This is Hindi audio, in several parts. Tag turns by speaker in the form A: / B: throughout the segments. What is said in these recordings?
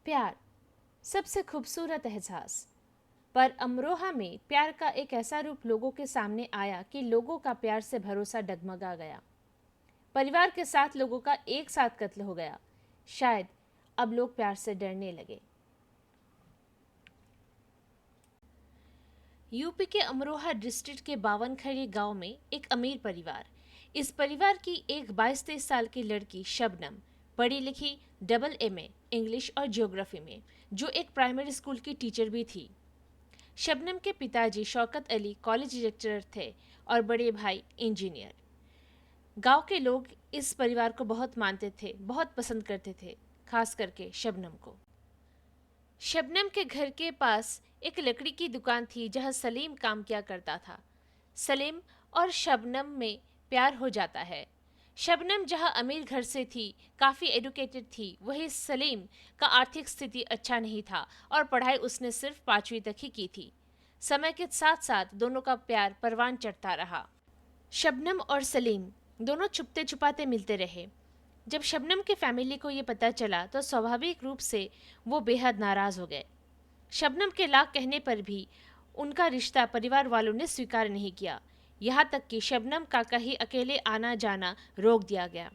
A: प्यार सबसे खूबसूरत एहसास। पर अमरोहा में प्यार का एक ऐसा रूप लोगों के सामने आया कि लोगों का प्यार से भरोसा डगमगा गया। परिवार के 7 लोगों का एक साथ कत्ल हो गया। शायद अब लोग प्यार से डरने लगे। यूपी के अमरोहा डिस्ट्रिक्ट के बावनखड़ी गांव में एक अमीर परिवार। इस परिवार की एक 22-23 साल की लड़की शबनम, पढ़ी लिखी, डबल एमए इंग्लिश और ज्योग्राफी में, जो एक प्राइमरी स्कूल की टीचर भी थी। शबनम के पिताजी शौकत अली कॉलेज लेक्चरर थे और बड़े भाई इंजीनियर। गांव के लोग इस परिवार को बहुत मानते थे, बहुत पसंद करते थे, खास करके शबनम को। शबनम के घर के पास एक लकड़ी की दुकान थी जहां सलीम काम किया करता था। सलीम और शबनम में प्यार हो जाता है। शबनम जहां अमीर घर से थी, काफ़ी एडुकेटेड थी, वहीं सलीम का आर्थिक स्थिति अच्छा नहीं था और पढ़ाई उसने सिर्फ 5वीं तक ही की थी। समय के साथ साथ दोनों का प्यार परवान चढ़ता रहा। शबनम और सलीम दोनों छुपते छुपाते मिलते रहे। जब शबनम के फैमिली को ये पता चला तो स्वाभाविक रूप से वो बेहद नाराज हो गए। शबनम के लाख कहने पर भी उनका रिश्ता परिवार वालों ने स्वीकार नहीं किया। यहाँ तक कि शबनम का कहीं अकेले आना जाना रोक दिया गया।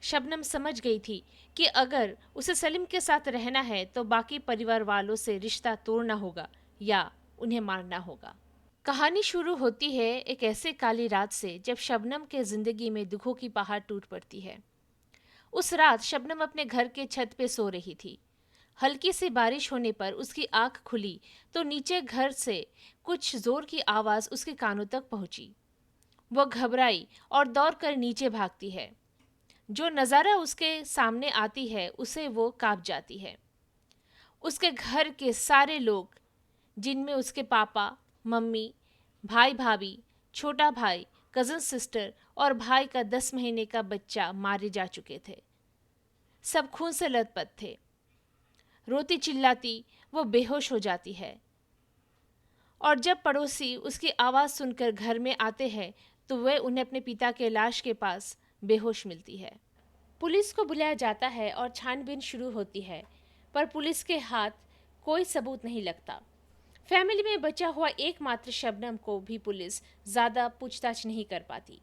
A: शबनम समझ गई थी कि अगर उसे सलीम के साथ रहना है तो बाकी परिवार वालों से रिश्ता तोड़ना होगा या उन्हें मारना होगा। कहानी शुरू होती है एक ऐसे काली रात से जब शबनम के जिंदगी में दुखों की पहाड़ टूट पड़ती है। उस रात शबनम अपने घर के छत पे सो रही थी। हल्की सी बारिश होने पर उसकी आंख खुली तो नीचे घर से कुछ जोर की आवाज उसके कानों तक पहुंची। वो घबराई और दौड़कर नीचे भागती है। जो नज़ारा उसके सामने आती है उसे वो कांप जाती है। उसके घर के सारे लोग, जिनमें उसके पापा, मम्मी, भाई भाभी, छोटा भाई, कज़न सिस्टर और भाई का 10 महीने का बच्चा मारे जा चुके थे। सब खून से लथपथ थे। रोती चिल्लाती वो बेहोश हो जाती है और जब पड़ोसी उसकी आवाज़ सुनकर घर में आते हैं तो वे उन्हें अपने पिता के लाश के पास बेहोश मिलती है। पुलिस को बुलाया जाता है और छानबीन शुरू होती है, पर पुलिस के हाथ कोई सबूत नहीं लगता। फैमिली में बचा हुआ एकमात्र शबनम को भी पुलिस ज़्यादा पूछताछ नहीं कर पाती।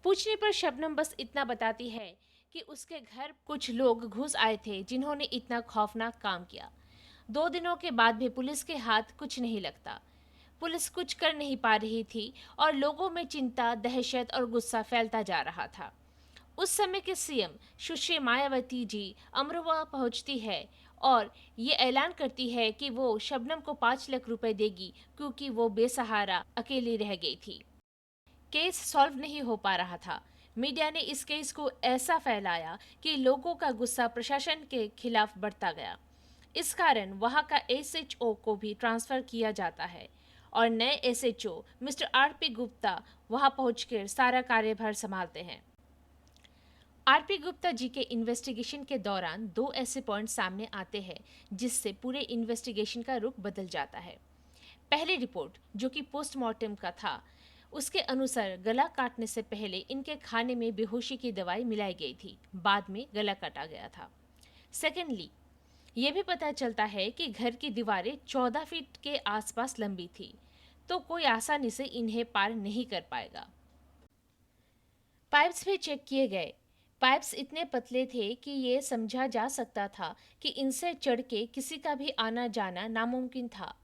A: पूछने पर शबनम बस इतना बताती है कि उसके घर कुछ लोग घुस आए थे जिन्होंने इतना खौफनाक काम किया। 2 दिनों के बाद भी पुलिस के हाथ कुछ नहीं लगता। पुलिस कुछ कर नहीं पा रही थी और लोगों में चिंता, दहशत और गुस्सा फैलता जा रहा था। उस समय के सीएम सुश्री मायावती जी अमरोहा पहुंचती है और ये ऐलान करती है कि वो शबनम को 5 लाख रुपए देगी क्योंकि वो बेसहारा अकेली रह गई थी। केस सॉल्व नहीं हो पा रहा था। मीडिया ने इस केस को ऐसा फैलाया कि लोगों का गुस्सा प्रशासन के खिलाफ बढ़ता गया। इस कारण वहां का एसएचओ को भी ट्रांसफर किया जाता है और नए एसएचओ मिस्टर आरपी गुप्ता वहां पहुंचकर सारा कार्यभार संभालते हैं। आरपी गुप्ता जी के इन्वेस्टिगेशन के दौरान 2 ऐसे पॉइंट सामने आते हैं जिससे पूरे इन्वेस्टिगेशन का रुख बदल जाता है। पहली रिपोर्ट, जो कि पोस्टमार्टम का था, उसके अनुसार गला काटने से पहले इनके खाने में बेहोशी की दवाई मिलाई गई थी, बाद में गला काटा गया था। सेकेंडली, ये भी पता चलता है कि घर की दीवारें 14 फीट के आसपास लंबी थी, तो कोई आसानी से इन्हें पार नहीं कर पाएगा। पाइप्स भी चेक किए गए। पाइप्स इतने पतले थे कि ये समझा जा सकता था कि इनसे चढ़ के किसी का भी आना जाना नामुमकिन था।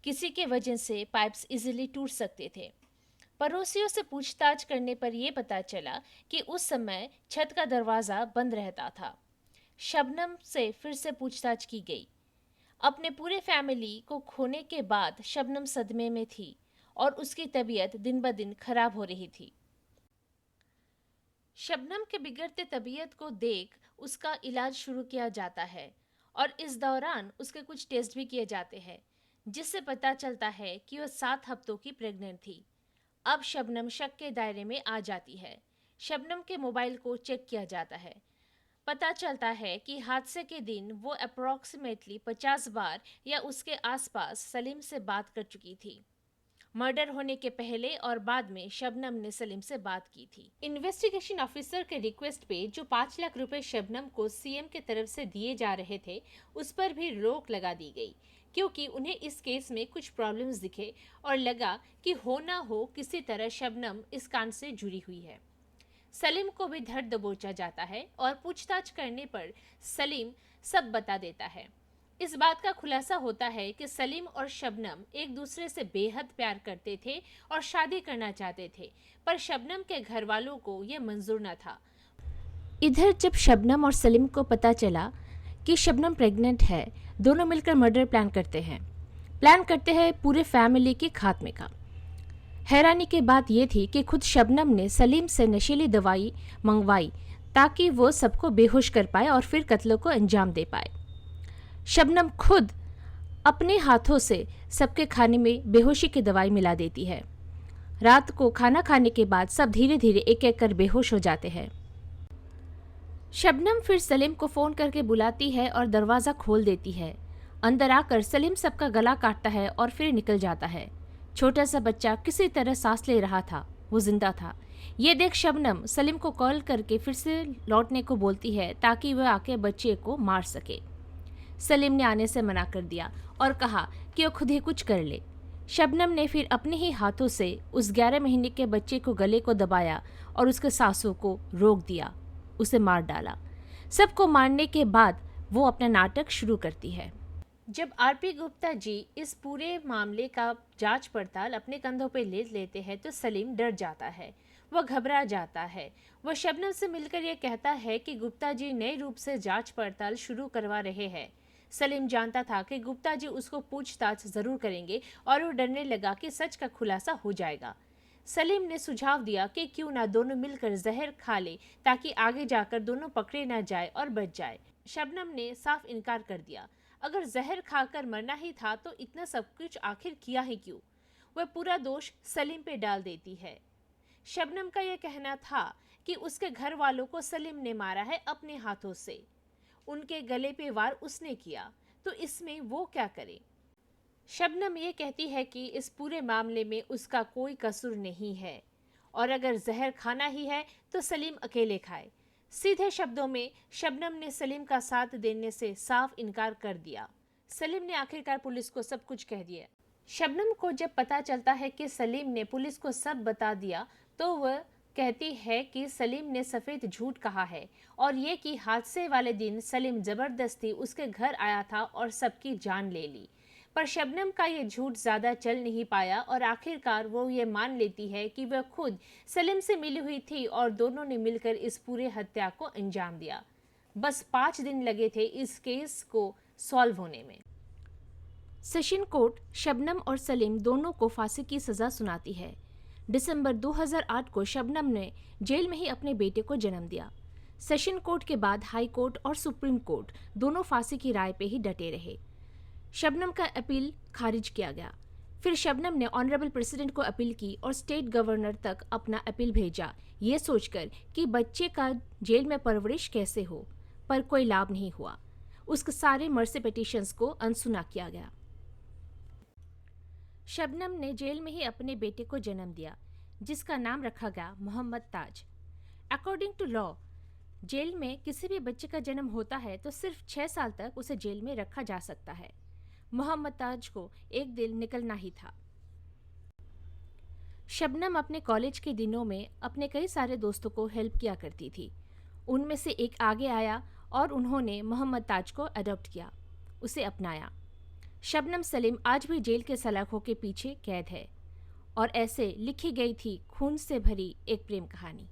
A: किसी के वजन से पाइप्स इजीली टूट सकते थे। पड़ोसियों से पूछताछ करने पर यह पता चला कि उस समय छत का दरवाज़ा बंद रहता था। शबनम से फिर से पूछताछ की गई। अपने पूरे फैमिली को खोने के बाद शबनम सदमे में थी और उसकी तबीयत दिन ब दिन खराब हो रही थी। शबनम के बिगड़ते तबीयत को देख उसका इलाज शुरू किया जाता है और इस दौरान उसके कुछ टेस्ट भी किए जाते हैं, जिससे पता चलता है कि वह 7 हफ्तों की प्रेग्नेंट थी। अब शबनम शक के दायरे में आ जाती है। शबनम के मोबाइल को चेक किया जाता है। पता चलता है कि हादसे के दिन वो अप्रॉक्सीमेटली 50 बार या उसके आसपास सलीम से बात कर चुकी थी। मर्डर होने के पहले और बाद में शबनम ने सलीम से बात की थी। इन्वेस्टिगेशन ऑफिसर के रिक्वेस्ट पे जो 5 लाख रुपए शबनम को सीएम के तरफ से दिए जा रहे थे, उस पर भी रोक लगा दी गई, क्योंकि उन्हें इस केस में कुछ प्रॉब्लम्स दिखे और लगा कि हो ना हो किसी तरह शबनम इस कांड से जुड़ी हुई है। सलीम को भी धर दबोचा जाता है और पूछताछ करने पर सलीम सब बता देता है। इस बात का खुलासा होता है कि सलीम और शबनम एक दूसरे से बेहद प्यार करते थे और शादी करना चाहते थे, पर शबनम के घर वालों को यह मंजूर न था। इधर जब शबनम और सलीम को पता चला कि शबनम प्रेग्नेंट है, दोनों मिलकर मर्डर प्लान करते हैं पूरे फैमिली के खात्मे का। हैरानी की बात यह थी कि खुद शबनम ने सलीम से नशीली दवाई मंगवाई ताकि वो सबको बेहोश कर पाए और फिर कत्ल को अंजाम दे पाए। शबनम खुद अपने हाथों से सबके खाने में बेहोशी की दवाई मिला देती है। रात को खाना खाने के बाद सब धीरे धीरे एक एक कर बेहोश हो जाते हैं। शबनम फिर सलीम को फोन करके बुलाती है और दरवाज़ा खोल देती है। अंदर आकर सलीम सबका गला काटता है और फिर निकल जाता है। छोटा सा बच्चा किसी तरह सांस ले रहा था, वो जिंदा था। ये देख शबनम सलीम को कॉल करके फिर से लौटने को बोलती है ताकि वह आके बच्चे को मार सके। सलीम ने आने से मना कर दिया और कहा कि वो खुद ही कुछ कर ले। शबनम ने फिर अपने ही हाथों से उस 11 महीने के बच्चे को गले को दबाया और उसके सांसों को रोक दिया, उसे मार डाला। सबको मारने के बाद वो अपना नाटक शुरू करती है। जब आरपी गुप्ता जी इस पूरे मामले का जांच पड़ताल अपने कंधों पे ले लेते हैं तो सलीम डर जाता है, वह घबरा जाता है। वह शबनम से मिलकर यह कहता है कि गुप्ता जी नए रूप से जांच पड़ताल शुरू करवा रहे हैं। सलीम जानता था कि गुप्ता जी उसको पूछताछ जरूर करेंगे और वो डरने लगा कि सच का खुलासा हो जाएगा। सलीम ने सुझाव दिया कि क्यों ना दोनों मिलकर जहर खा ले ताकि आगे जाकर दोनों पकड़े ना जाए और बच जाए। शबनम ने साफ इनकार कर दिया। अगर जहर खाकर मरना ही था तो इतना सब कुछ आखिर किया ही क्यों? वह पूरा दोष सलीम पे डाल देती है। शबनम का यह कहना था कि उसके घर वालों को सलीम ने मारा है अपने हाथों से, उनके गले पे वार उसने किया, तो इसमें वो क्या करे? शबनम ये कहती है कि इस पूरे मामले में उसका कोई कसूर नहीं है और अगर जहर खाना ही है तो सलीम अकेले खाए। सीधे शब्दों में शबनम ने सलीम का साथ देने से साफ इनकार कर दिया। सलीम ने आखिरकार पुलिस को सब कुछ कह दिया। शबनम को जब पता चलता है कि सलीम ने पुलिस को सब बता दिया तो वह कहती है कि सलीम ने सफ़ेद झूठ कहा है और ये कि हादसे वाले दिन सलीम ज़बरदस्ती उसके घर आया था और सबकी जान ले ली। पर शबनम का ये झूठ ज़्यादा चल नहीं पाया और आखिरकार वो ये मान लेती है कि वह खुद सलीम से मिली हुई थी और दोनों ने मिलकर इस पूरे हत्या को अंजाम दिया। बस 5 दिन लगे थे इस केस को सॉल्व होने में। सेशन कोर्ट शबनम और सलीम दोनों को फांसी की सज़ा सुनाती है। दिसंबर 2008 को शबनम ने जेल में ही अपने बेटे को जन्म दिया। सेशन कोर्ट के बाद हाई कोर्ट और सुप्रीम कोर्ट दोनों फांसी की राय पे ही डटे रहे। शबनम का अपील खारिज किया गया। फिर शबनम ने ऑनरेबल प्रेसिडेंट को अपील की और स्टेट गवर्नर तक अपना अपील भेजा, ये सोचकर कि बच्चे का जेल में परवरिश कैसे हो, पर कोई लाभ नहीं हुआ। उसके सारे मर्सी पिटीशंस को अनसुना किया गया। शबनम ने जेल में ही अपने बेटे को जन्म दिया, जिसका नाम रखा गया मोहम्मद ताज। अकॉर्डिंग टू लॉ, जेल में किसी भी बच्चे का जन्म होता है तो सिर्फ 6 साल तक उसे जेल में रखा जा सकता है। मोहम्मद ताज को एक दिन निकलना ही था। शबनम अपने कॉलेज के दिनों में अपने कई सारे दोस्तों को हेल्प किया करती थी। उनमें से एक आगे आया और उन्होंने मोहम्मद ताज को अडॉप्ट किया, उसे अपनाया। शबनम सलीम आज भी जेल के सलाखों के पीछे कैद है और ऐसे लिखी गई थी खून से भरी एक प्रेम कहानी।